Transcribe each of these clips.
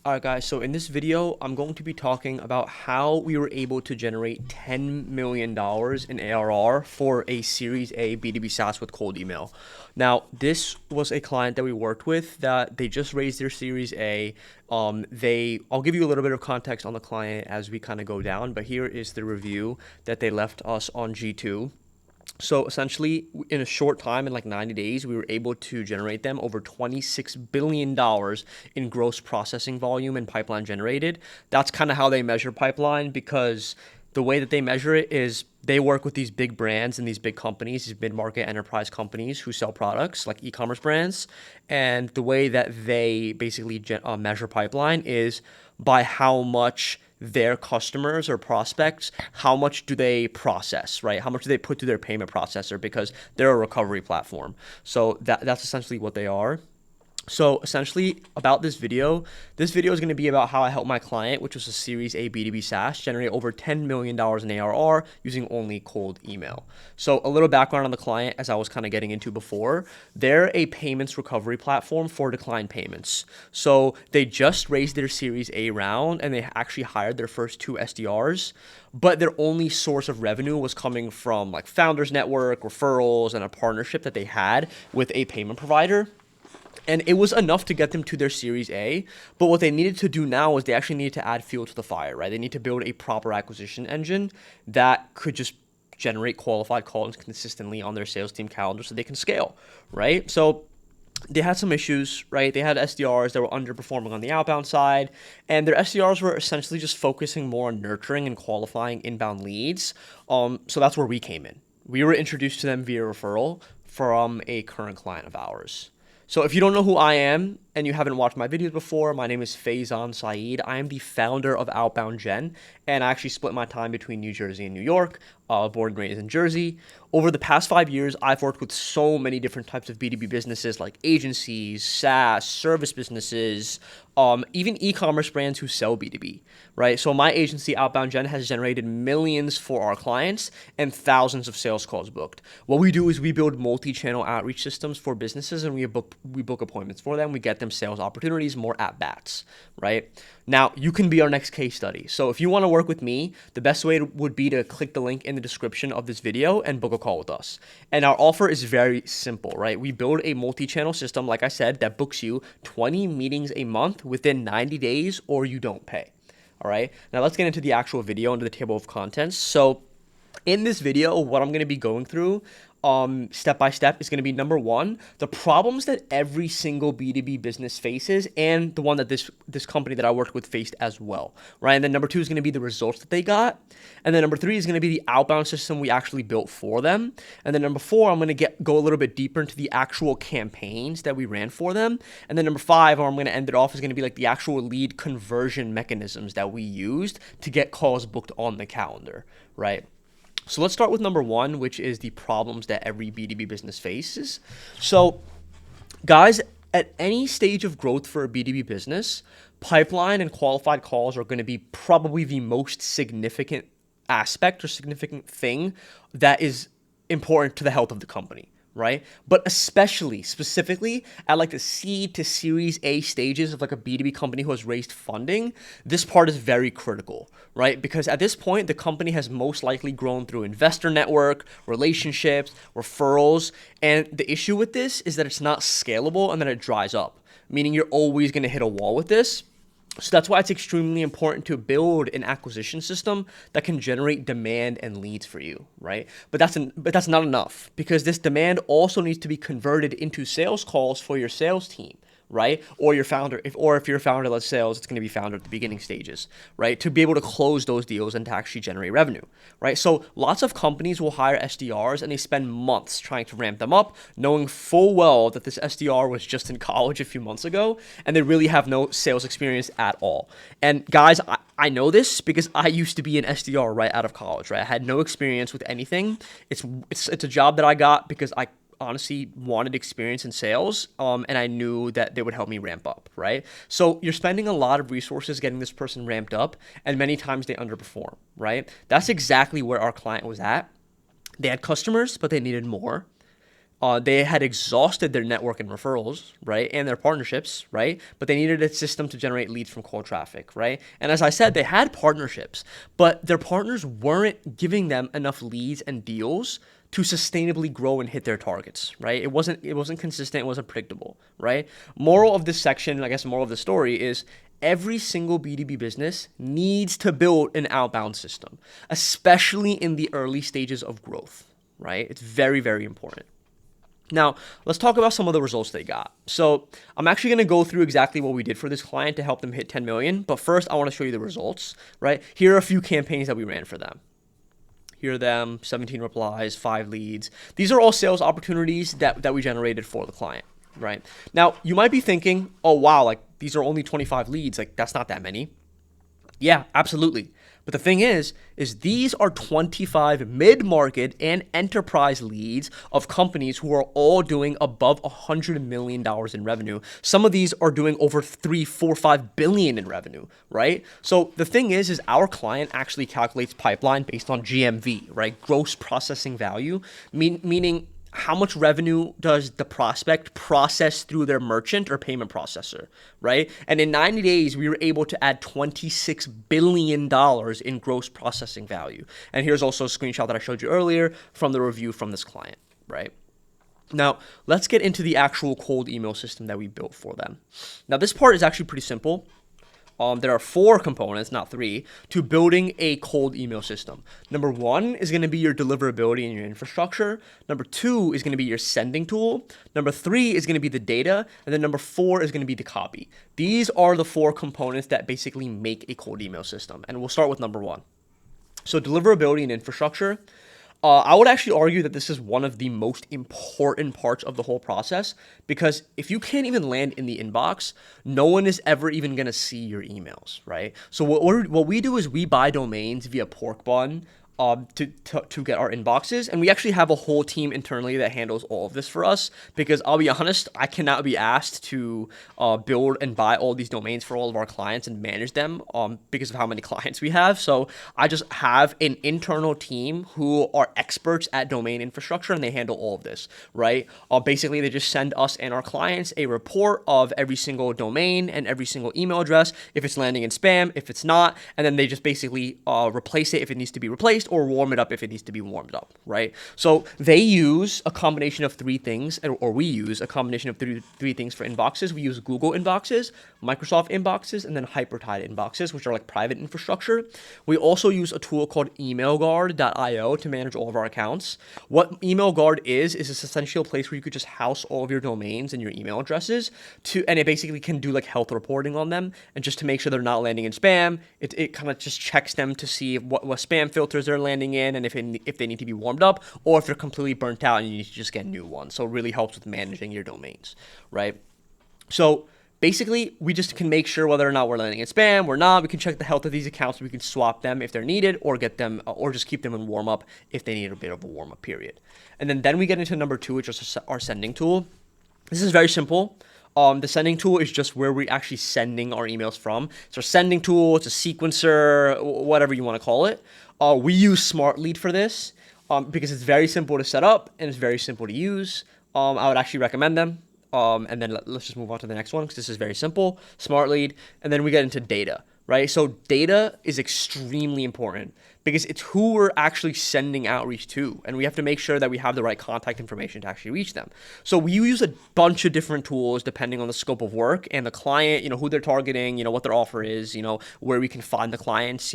Alright guys, so in this video, I'm going to be talking about how we were able to generate $10 million in ARR for a Series A B2B SaaS with cold email. Now, this was a client that we worked with that they just raised their Series A. I'll give you a little bit of context on the client as we kind of go down, but here is the review that they left us on G2. So essentially, in a short time, in like 90 days, we were able to generate them over $26 billion in gross processing volume and pipeline generated. That's kind of how they measure pipeline, because the way that they measure it is they work with these big brands and these big companies, these mid-market enterprise companies who sell products like e-commerce brands. And the way that they basically measure pipeline is by how much their customers or prospects, how much do they process, right? How much do they put through their payment processor, because they're a recovery platform. So that's essentially what they are. So essentially about this video is going to be about how I helped my client, which was a Series A B2B SaaS, generate over $10 million in ARR using only cold email. So a little background on the client, as I was kind of getting into before, they're a payments recovery platform for declined payments. So they just raised their Series A round and they actually hired their first 2 SDRs, but their only source of revenue was coming from like Founders Network, referrals, and a partnership that they had with a payment provider. And it was enough to get them to their Series A. But what they needed to do now is they actually needed to add fuel to the fire, right? They need to build a proper acquisition engine that could just generate qualified calls consistently on their sales team calendar so they can scale, right? So they had some issues, right? They had SDRs that were underperforming on the outbound side, and their SDRs were essentially just focusing more on nurturing and qualifying inbound leads. So that's where we came in. We were introduced to them via referral from a current client of ours. So if you don't know who I am and you haven't watched my videos before, my name is Faizan Saeed. I am the founder of Outbound Gen, and I actually split my time between New Jersey and New York, born and raised in Jersey. Over the past 5 years, I've worked with so many different types of B2B businesses like agencies, SaaS, service businesses, even e-commerce brands who sell B2B, right? So my agency, Outbound Gen, has generated millions for our clients and thousands of sales calls booked. What we do is we build multi-channel outreach systems for businesses, and we book appointments for them. We get them sales opportunities, more at-bats, right? Now, you can be our next case study. So if you want to work with me, the best way would be to click the link in the description of this video and book a call with us. And our offer is very simple, right? We build a multi-channel system, like I said, that books you 20 meetings a month within 90 days, or you don't pay. All right. Now let's get into the actual video, into the table of contents. So in this video, what I'm going to be going through step by step is going to be, number one, the problems that every single B2B business faces, and the one that this company that I worked with faced as well, right? And then number two is going to be the results that they got. And then number three is going to be the outbound system we actually built for them. And then number four, I'm going to go a little bit deeper into the actual campaigns that we ran for them. And then number five, or I'm going to end it off, is going to be like the actual lead conversion mechanisms that we used to get calls booked on the calendar, right? So let's start with number one, which is the problems that every B2B business faces. So guys, at any stage of growth for a B2B business, pipeline and qualified calls are going to be probably the most significant aspect or significant thing that is important to the health of the company, right? But especially, specifically at like the seed to Series A stages of like a B2B company who has raised funding, this part is very critical, right? Because at this point, the company has most likely grown through investor network, relationships, referrals. And the issue with this is that it's not scalable and that it dries up, meaning you're always going to hit a wall with this. So that's why it's extremely important to build an acquisition system that can generate demand and leads for you, right? But that's not enough, because this demand also needs to be converted into sales calls for your sales team, right? Or your founder, if you're a founder led sales, it's going to be founder at the beginning stages, right? To be able to close those deals and to actually generate revenue, right? So lots of companies will hire SDRs and they spend months trying to ramp them up, knowing full well that this SDR was just in college a few months ago and they really have no sales experience at all. And guys, I know this because I used to be an SDR right out of college, right? I had no experience with anything. It's a job that I got because I honestly wanted experience in sales, and I knew that they would help me ramp up, right? So you're spending a lot of resources getting this person ramped up, and many times they underperform, right? That's exactly where our client was at. They had customers, but they needed more. They had exhausted their network and referrals, right, and their partnerships, right, but they needed a system to generate leads from cold traffic, right? And as I said, they had partnerships, but their partners weren't giving them enough leads and deals to sustainably grow and hit their targets, right? It wasn't consistent, it wasn't predictable, right? Moral of this section, I guess moral of the story is every single B2B business needs to build an outbound system, especially in the early stages of growth, right? It's very, very important. Now, let's talk about some of the results they got. So I'm actually going to go through exactly what we did for this client to help them hit 10 million. But first, I want to show you the results, right? Here are a few campaigns that we ran for them. Here are them, 17 replies, 5 leads. These are all sales opportunities that we generated for the client, right? Now, you might be thinking, oh, wow, like these are only 25 leads. Like that's not that many. Yeah, absolutely. But the thing is these are 25 mid-market and enterprise leads of companies who are all doing above $100 million in revenue. Some of these are doing over 3, 4, 5 billion in revenue, right? So the thing is our client actually calculates pipeline based on GMV, right? Gross processing value, meaning how much revenue does the prospect process through their merchant or payment processor, right? And in 90 days, we were able to add $26 billion in gross processing value. And here's also a screenshot that I showed you earlier from the review from this client, right? Now, let's get into the actual cold email system that we built for them. Now, this part is actually pretty simple. There are 4 components, not 3, to building a cold email system. Number 1 is going to be your deliverability and your infrastructure. Number 2 is going to be your sending tool. Number 3 is going to be the data. And then number 4 is going to be the copy. These are the 4 components that basically make a cold email system. And we'll start with number 1. So deliverability and infrastructure. I would actually argue that this is one of the most important parts of the whole process, because if you can't even land in the inbox, no one is ever even going to see your emails, right? So what we do is we buy domains via pork bun to get our inboxes, and we actually have a whole team internally that handles all of this for us, because I'll be honest, I cannot be asked to build and buy all these domains for all of our clients and manage them because of how many clients we have. So I just have an internal team who are experts at domain infrastructure, and they handle all of this, right? Basically, they just send us and our clients a report of every single domain and every single email address, if it's landing in spam, if it's not, and then they just basically replace it if it needs to be replaced, or warm it up if it needs to be warmed up, right? So they use a combination of 3 things, or we use a combination of three things for inboxes. We use Google inboxes, Microsoft inboxes, and then Hypertide inboxes, which are like private infrastructure. We also use a tool called emailguard.io to manage all of our accounts. What EmailGuard is essentially a place where you could just house all of your domains and your email addresses and it basically can do like health reporting on them, and just to make sure they're not landing in spam. It kind of just checks them to see what spam filters they're landing in, and if they need to be warmed up, or if they're completely burnt out and you need to just get new ones. So it really helps with managing your domains, right? So basically, we just can make sure whether or not we're landing in spam or not. We can check the health of these accounts. We can swap them if they're needed, or get them, or just keep them in warm up if they need a bit of a warm up period. And then we get into number 2, which is our sending tool. This is very simple. The sending tool is just where we're actually sending our emails from. It's our sending tool. It's a sequencer, whatever you want to call it. We use Smart Lead for this because it's very simple to set up and it's very simple to use. I would actually recommend them. And then let's just move on to the next one, because this is very simple. Smart Lead. And then we get into data, right? So data is extremely important, because it's who we're actually sending outreach to, and we have to make sure that we have the right contact information to actually reach them. So we use a bunch of different tools depending on the scope of work and the client, who they're targeting, what their offer is, where we can find the clients,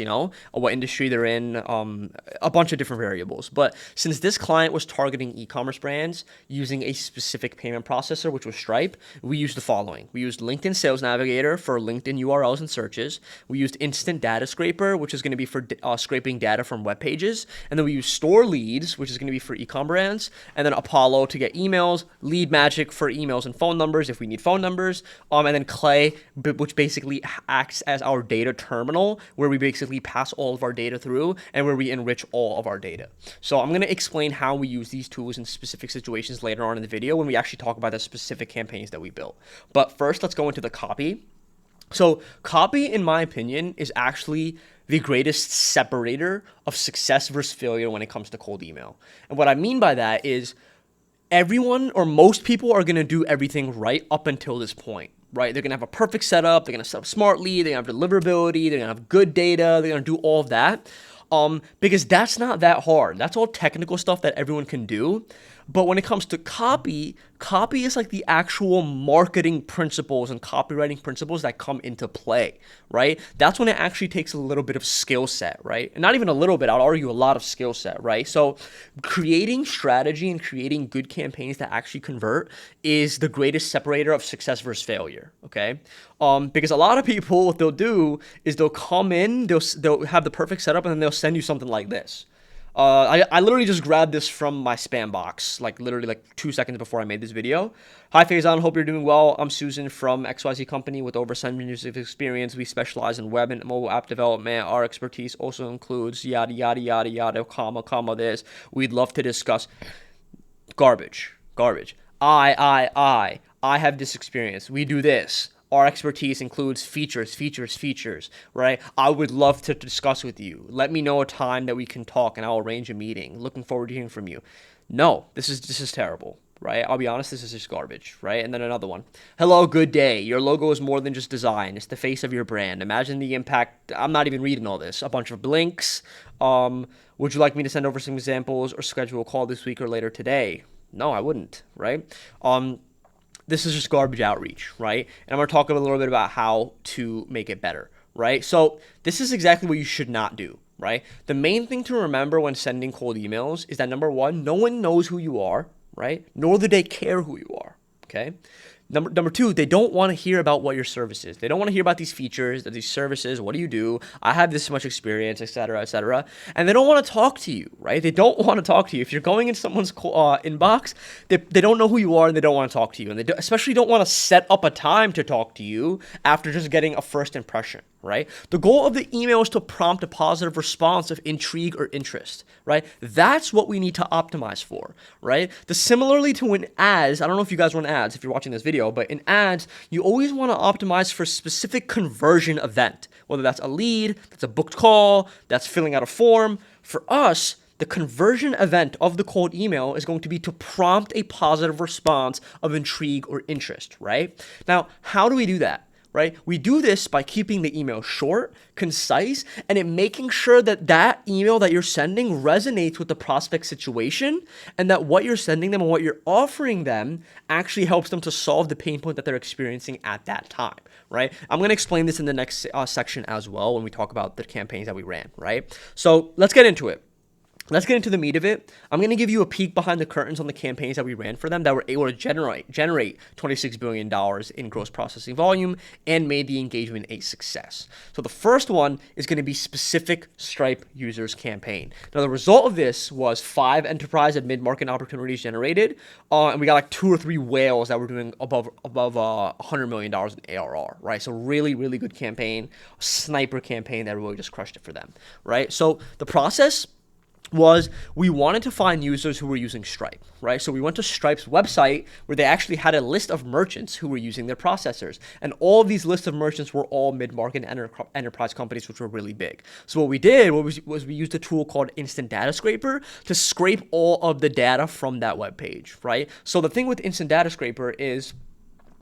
what industry they're in, a bunch of different variables. But since this client was targeting e-commerce brands using a specific payment processor, which was Stripe, we used the following. We used LinkedIn Sales Navigator for LinkedIn URLs and searches. We used Instant Data Scraper, which is going to be for scraping data from web pages. And then we use Store Leads, which is going to be for e-com brands. And then Apollo to get emails, Lead Magic for emails and phone numbers if we need phone numbers. And then Clay, which basically acts as our data terminal, where we basically pass all of our data through and where we enrich all of our data. So I'm going to explain how we use these tools in specific situations later on in the video when we actually talk about the specific campaigns that we built. But first, let's go into the copy. So copy, in my opinion, is actually the greatest separator of success versus failure when it comes to cold email. And what I mean by that is everyone or most people are going to do everything right up until this point, right? They're going to have a perfect setup. They're going to set up smartly. They're going to have deliverability. They're going to have good data. They're going to do all of that. Because that's not that hard. That's all technical stuff that everyone can do. But when it comes to copy is like the actual marketing principles and copywriting principles that come into play, right? That's when it actually takes a little bit of skill set, right? And not even a little bit, I'll argue a lot of skill set, right? So creating strategy and creating good campaigns that actually convert is the greatest separator of success versus failure, okay? Because a lot of people, what they'll do is they'll come in, they'll have the perfect setup, and then they'll send you something like this. I literally just grabbed this from my spam box, like literally like 2 seconds before I made this video. Hi Faizan, hope you're doing well. I'm Susan from XYZ company with over 7 years of experience. We specialize in web and mobile app development. Our expertise also includes yada, yada, yada, yada, comma, this. We'd love to discuss garbage. I have this experience. We do this. Our expertise includes features, right? I would love to discuss with you. Let me know a time that we can talk and I'll arrange a meeting. Looking forward to hearing from you. No, this is terrible, right? I'll be honest, this is just garbage, right? And then another one. Hello, good day. Your logo is more than just design. It's the face of your brand. Imagine the impact. I'm not even reading all this. A bunch of links. Would you like me to send over some examples or schedule a call this week or later today? No, I wouldn't, right? This is just garbage outreach, right? And I'm going to talk a little bit about how to make it better, right? So this is exactly what you should not do, right? The main thing to remember when sending cold emails is that number one, no one knows who you are, right? Nor do they care who you are, okay? Number two, they don't want to hear about what your service is. They don't want to hear about these features, these services. What do you do? I have this much experience, etc., etc. And they don't want to talk to you, right? They don't want to talk to you. If you're going in someone's inbox, they don't know who you are and they don't want to talk to you. And they especially don't want to set up a time to talk to you after just getting a first impression, right? The goal of the email is to prompt a positive response of intrigue or interest, right? That's what we need to optimize for, right? Similarly to in ads, I don't know if you guys run ads if you're watching this video, but in ads, you always want to optimize for a specific conversion event, whether that's a lead, that's a booked call, that's filling out a form. For us, the conversion event of the cold email is going to be to prompt a positive response of intrigue or interest, right? Now, how do we do that? Right? We do this by keeping the email short, concise, and in making sure that that email that you're sending resonates with the prospect situation and that what you're sending them and what you're offering them actually helps them to solve the pain point that they're experiencing at that time, right? I'm going to explain this in the next section as well when we talk about the campaigns that we ran, right? So let's get into it. Let's get into the meat of it. I'm going to give you a peek behind the curtains on the campaigns that we ran for them that were able to generate $26 billion in gross processing volume and made the engagement a success. So the first one is going to be specific Stripe users campaign. Now the result of this was 5 enterprise and mid-market opportunities generated, and we got like 2 or 3 whales that were doing above $100 million in ARR, right? So really, really good campaign, sniper campaign that really just crushed it for them, right? So the process was we wanted to find users who were using Stripe, right? So we went to Stripe's website where they actually had a list of merchants who were using their processors. And all of these lists of merchants were all mid-market enterprise companies, which were really big. So what we did was we used a tool called Instant Data Scraper to scrape all of the data from that web page, right? So the thing with Instant Data Scraper is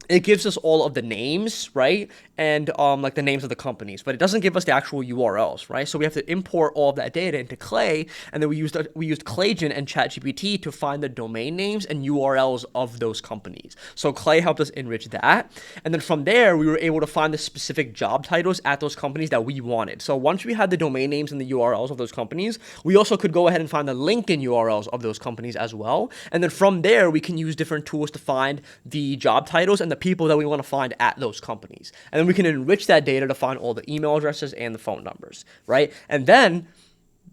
it gives us all of the names, right? And like the names of the companies, but it doesn't give us the actual URLs, right? So we have to import all of that data into Clay, and then we used ClayGen and ChatGPT to find the domain names and URLs of those companies. So Clay helped us enrich that, and then from there we were able to find the specific job titles at those companies that we wanted. So once we had the domain names and the URLs of those companies, we also could go ahead and find the LinkedIn URLs of those companies as well. And then from there we can use different tools to find the job titles and the people that we want to find at those companies. And then we can enrich that data to find all the email addresses and the phone numbers, right? And then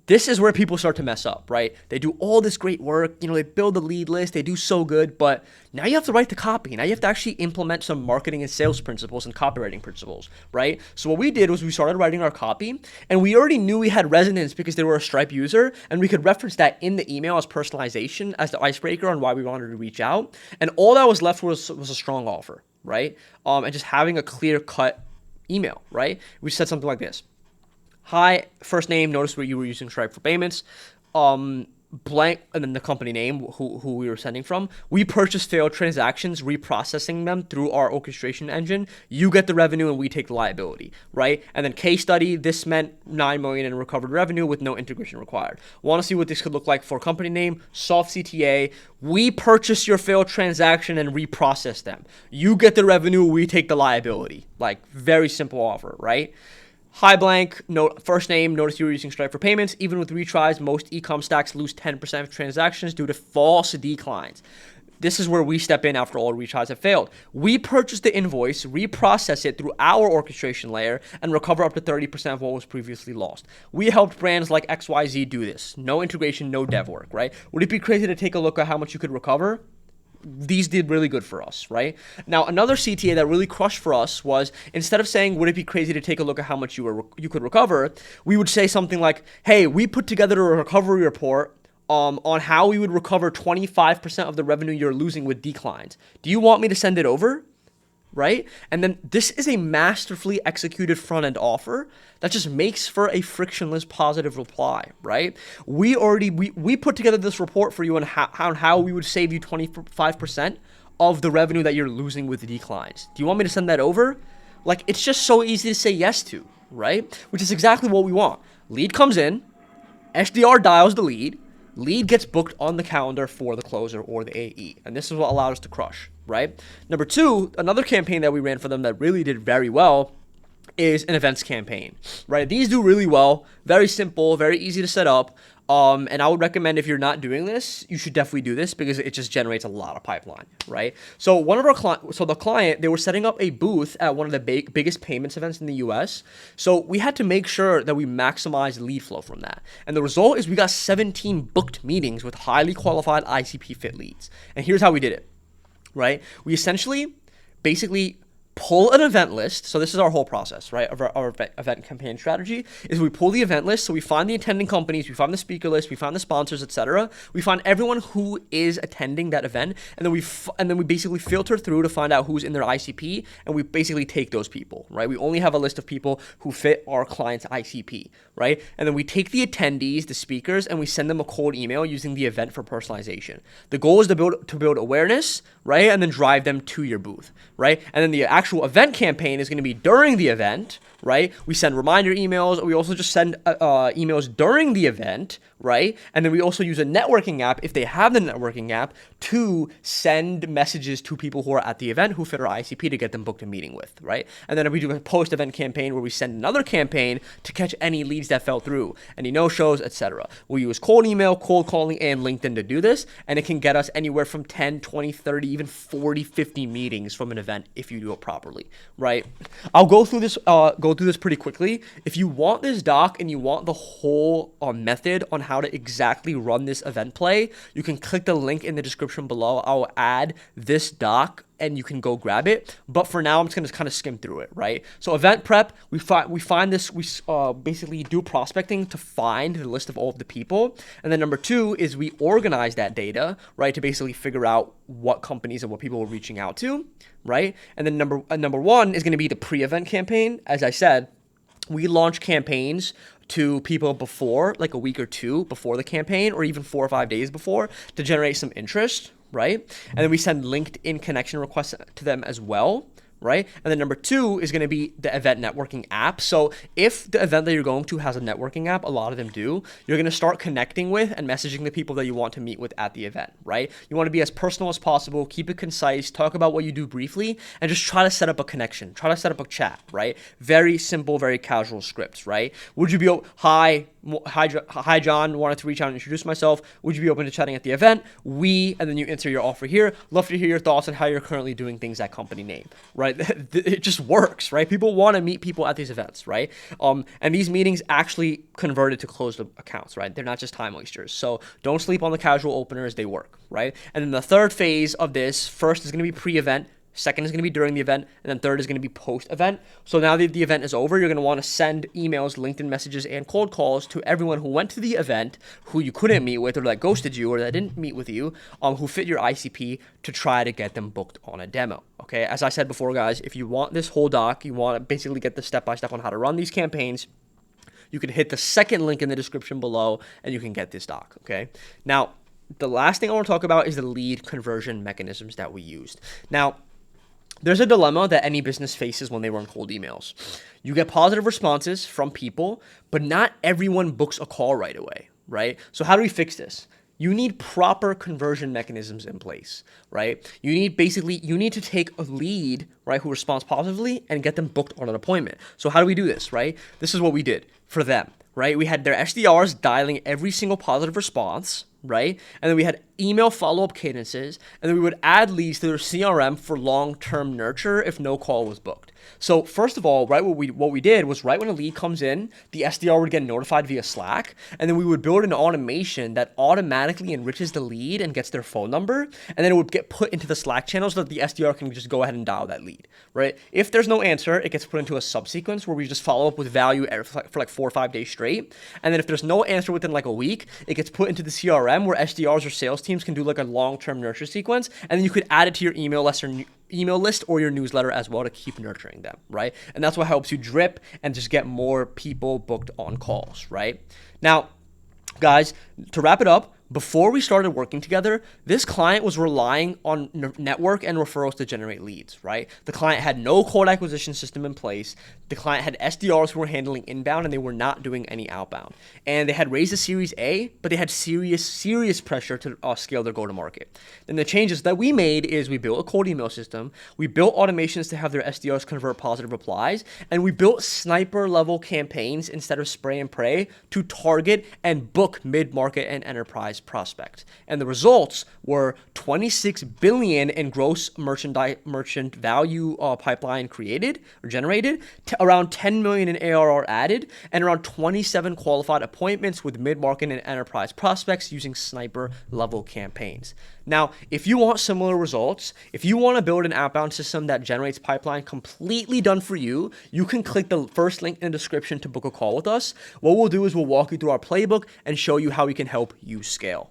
this is where people start to mess up, right? They do all this great work, they build the lead list, they do so good, but now you have to write the copy. Now you have to actually implement some marketing and sales principles and copywriting principles, right? So what we did was we started writing our copy, and we already knew we had resonance because they were a Stripe user, and we could reference that in the email as personalization, as the icebreaker on why we wanted to reach out. And all that was left was a strong offer, right? And just having a clear-cut email, right? We said something like this. Hi, first name, notice where you were using Stripe for payments. blank, and then the company name, who we were sending from. We purchase failed transactions, reprocessing them through our orchestration engine. You get the revenue and we take the liability, right? And then case study, this meant 9 million in recovered revenue with no integration required. Want to see what this could look like for company name? Soft CTA. We purchase your failed transaction and reprocess them. You get the revenue, we take the liability. Like, very simple offer, right? Hi blank, first name, notice you were using Stripe for payments. Even with retries, most e-com stacks lose 10% of transactions due to false declines. This is where we step in after all retries have failed. We purchase the invoice, reprocess it through our orchestration layer, and recover up to 30% of what was previously lost. We helped brands like XYZ do this. No integration, no dev work, right? Would it be crazy to take a look at how much you could recover? These did really good for us, right? Now, another CTA that really crushed for us was, instead of saying, would it be crazy to take a look at how much you could recover, we would say something like, hey, we put together a recovery report on how we would recover 25% of the revenue you're losing with declines. Do you want me to send it over? Right? And then this is a masterfully executed front-end offer that just makes for a frictionless positive reply, right? We put together this report for you on how we would save you 25% of the revenue that you're losing with the declines. Do you want me to send that over? Like, it's just so easy to say yes to, right? Which is exactly what we want. Lead comes in, SDR dials the lead gets booked on the calendar for the closer or the AE. And this is what allowed us to crush, right? Number two, another campaign that we ran for them that really did very well is an events campaign, right? These do really well, very simple, very easy to set up. And I would recommend, if you're not doing this, you should definitely do this because it just generates a lot of pipeline, right? So the client, they were setting up a booth at one of the biggest payments events in the US. So we had to make sure that we maximize lead flow from that. And the result is we got 17 booked meetings with highly qualified ICP fit leads. And here's how we did it, right? We essentially basically pull an event list. So this is our whole process, right? Of our event campaign strategy is we pull the event list. So we find the attending companies, we find the speaker list, we find the sponsors, etc. We find everyone who is attending that event, and then we basically filter through to find out who's in their ICP, and we basically take those people, right? We only have a list of people who fit our client's ICP, right? And then we take the attendees, the speakers, and we send them a cold email using the event for personalization. The goal is to build awareness, right? And then drive them to your booth, right? And then the actual event campaign is going to be during the event, right? We send reminder emails. We also just send emails during the event, right? And then we also use a networking app, if they have the networking app, to send messages to people who are at the event who fit our ICP to get them booked a meeting with, right? And then we do a post-event campaign where we send another campaign to catch any leads that fell through, any no-shows, etc. We use cold email, cold calling, and LinkedIn to do this, and it can get us anywhere from 10, 20, 30, even 40, 50 meetings from an event if you do it properly, right? I'll go through this pretty quickly. If you want this doc and you want the whole method on how to exactly run this event play, you can click the link in the description below. I'll add this doc and you can go grab it. But for now, I'm just going to kind of skim through it, right? So event prep, we basically do prospecting to find the list of all of the people. And then number two is we organize that data, right, to basically figure out what companies and what people we're reaching out to, right? And then number one is going to be the pre-event campaign. As I said, we launch campaigns to people before, like a week or two before the campaign, or even 4 or 5 days before, to generate some interest, right? And then we send LinkedIn connection requests to them as well, right? And then number two is going to be the event networking app. So if the event that you're going to has a networking app, a lot of them do, you're going to start connecting with and messaging the people that you want to meet with at the event, right? You want to be as personal as possible, keep it concise, talk about what you do briefly, and just try to set up a connection, try to set up a chat, right? Very simple, very casual scripts, right? Would you be, hi John, wanted to reach out and introduce myself. Would you be open to chatting at the event? And then you enter your offer here. Love to hear your thoughts on how you're currently doing things at company name, right? It just works, right? People want to meet people at these events, right? And these meetings actually converted to closed accounts, right? They're not just time wasters. So don't sleep on the casual openers, they work, right? And then the third phase of this, first is going to be pre-event. Second is going to be during the event, and then third is going to be post-event. So now that the event is over, you're going to want to send emails, LinkedIn messages, and cold calls to everyone who went to the event, who you couldn't meet with, or that ghosted you, or that didn't meet with you, who fit your ICP, to try to get them booked on a demo. Okay, as I said before, guys, if you want this whole doc, you want to basically get the step-by-step on how to run these campaigns, you can hit the second link in the description below and you can get this doc, okay? Now, the last thing I want to talk about is the lead conversion mechanisms that we used. Now, there's a dilemma that any business faces when they run cold emails. You get positive responses from people, but not everyone books a call right away, right? So how do we fix this? You need proper conversion mechanisms in place, right? You need to take a lead, right, who responds positively and get them booked on an appointment. So how do we do this, right? This is what we did for them, right? We had their SDRs dialing every single positive response, right? And then we had email follow-up cadences, and then we would add leads to their CRM for long-term nurture if no call was booked. So first of all, right, what we did was right when a lead comes in, the SDR would get notified via Slack, and then we would build an automation that automatically enriches the lead and gets their phone number, and then it would get put into the Slack channel so that the SDR can just go ahead and dial that lead, right? If there's no answer, it gets put into a subsequence where we just follow up with value for like 4 or 5 days straight, and then if there's no answer within like a week, it gets put into the CRM where SDRs or sales teams can do like a long-term nurture sequence, and then you could add it to your email list or your newsletter as well to keep nurturing them, right? And that's what helps you drip and just get more people booked on calls, right? Now, guys, to wrap it up, before we started working together, this client was relying on network and referrals to generate leads, right? The client had no cold acquisition system in place. The client had SDRs who were handling inbound and they were not doing any outbound. And they had raised a Series A, but they had serious pressure to scale their go-to-market. Then the changes that we made is we built a cold email system, we built automations to have their SDRs convert positive replies, and we built sniper-level campaigns instead of spray and pray to target and book mid-market and enterprise prospects. And the results were 26 billion in gross merchant value pipeline created or generated, around 10 million in ARR added, and around 27 qualified appointments with mid-market and enterprise prospects using sniper level campaigns. Now, if you want similar results, if you want to build an outbound system that generates pipeline completely done for you, you can click the first link in the description to book a call with us. What we'll do is we'll walk you through our playbook and show you how we can help you scale.